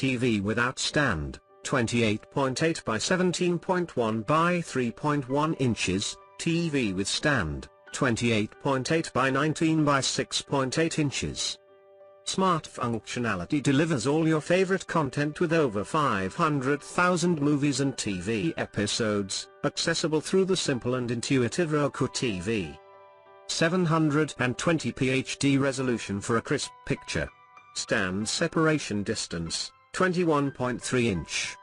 TV without stand, 28.8 by 17.1 by 3.1 inches, TV with stand, 28.8 by 19 by 6.8 inches. Smart functionality delivers all your favorite content with over 500,000 movies and TV episodes, accessible through the simple and intuitive ROKU TV. 720p HD resolution for a crisp picture. Stand separation distance, 21.3 inch.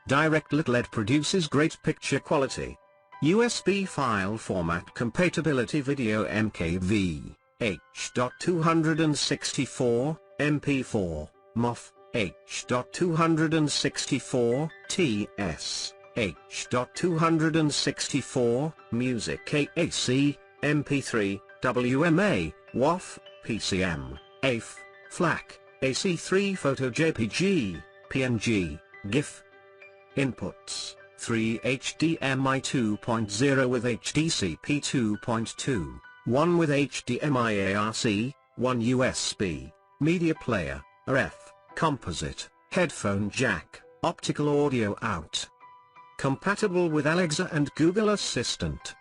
Direct lit LED produces great picture quality. USB file format compatibility video MKV, H.264, MP4, MOF, H.264, TS, H.264, Music AAC, MP3, WMA, WAV, PCM, AIFF, FLAC, AC3 Photo JPG, PNG, GIF. Inputs: 3 HDMI 2.0 with HDCP 2.2, 1 with HDMI ARC, 1 USB, media player, RF, composite, headphone jack, optical audio out. Compatible with Alexa and Google Assistant.